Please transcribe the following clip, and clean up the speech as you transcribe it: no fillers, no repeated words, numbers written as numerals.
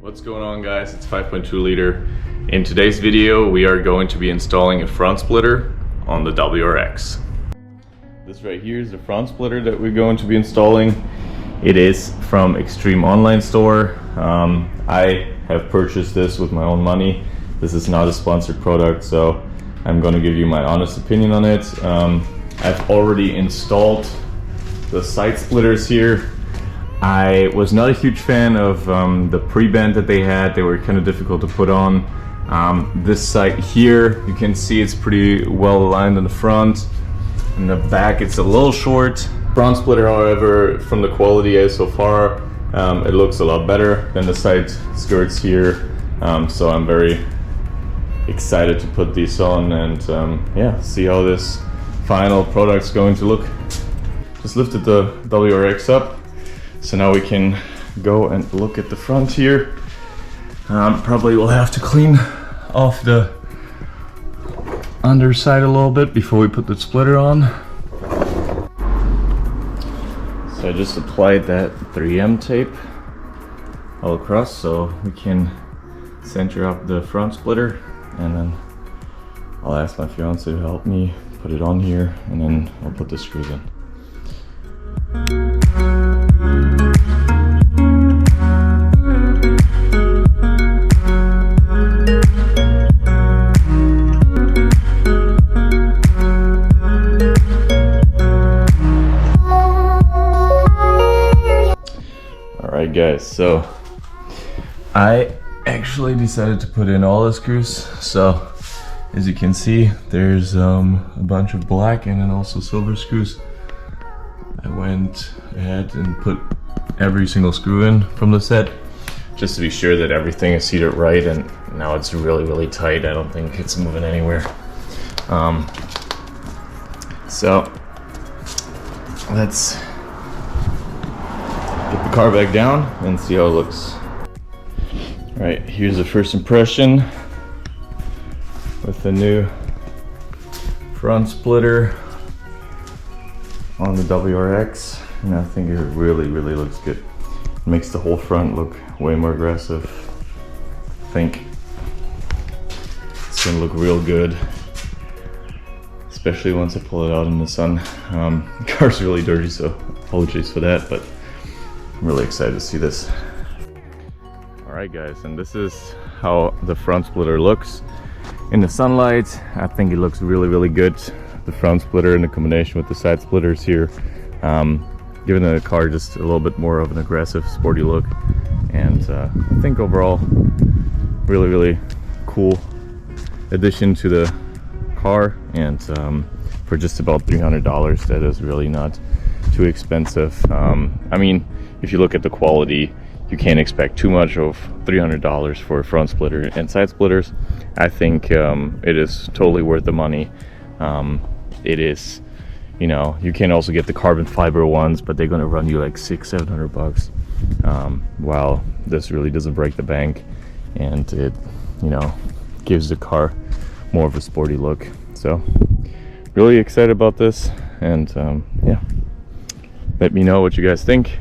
What's going on, guys? It's 5.2 liter. In today's video we are going to be installing a front splitter on the WRX. This right here is the front splitter that we're going to be installing. It is from Extreme Online Store. I have purchased this with my own money. This is not a sponsored product, so I'm going to give you my honest opinion on it. I've already installed the side splitters here. I was not a huge fan of the pre-bend that they had. They were kind of difficult to put on. This side here, you can see it's pretty well aligned in the front. In the back, it's a little short. Front splitter, however, from the quality so far, it looks a lot better than the side skirts here. So I'm very excited to put these on and yeah, see how this final product's going to look. Just lifted the WRX up. So now we can go and look at the front here. Probably will have to clean off the underside a little bit before we put the splitter on. So I just applied that 3M tape all across so we can center up the front splitter, and then I'll ask my fiance to help me put it on here, and then I'll put the screws in. Alright guys, so I actually decided to put in all the screws. So as you can see, there's a bunch of black and then also silver screws. I went ahead and put every single screw in from the set just to be sure that everything is seated right, and now it's really tight. I don't think it's moving anywhere. So let's get the car back down and see how it looks. Alright, here's the first impression with the new front splitter on the WRX, and I think it really looks good. It makes the whole front look way more aggressive. I think it's gonna look real good, especially once I pull it out in the sun. The car's really dirty, so apologies for that, but I'm really excited to see this. Alright guys, and this is how the front splitter looks in the sunlight. I think it looks really good. The front splitter in the combination with the side splitters here, giving the car just a little bit more of an aggressive, sporty look. And I think overall, really cool addition to the car. And for just about $300, that is really not too expensive. I mean, if you look at the quality, you can't expect too much of $300 for a front splitter and side splitters. I think it is totally worth the money. It is, you know, you can also get the carbon fiber ones, but they're gonna run you like $600-700 bucks. While this really doesn't break the bank, and it, you know, gives the car more of a sporty look. So really excited about this, and yeah, let me know what you guys think.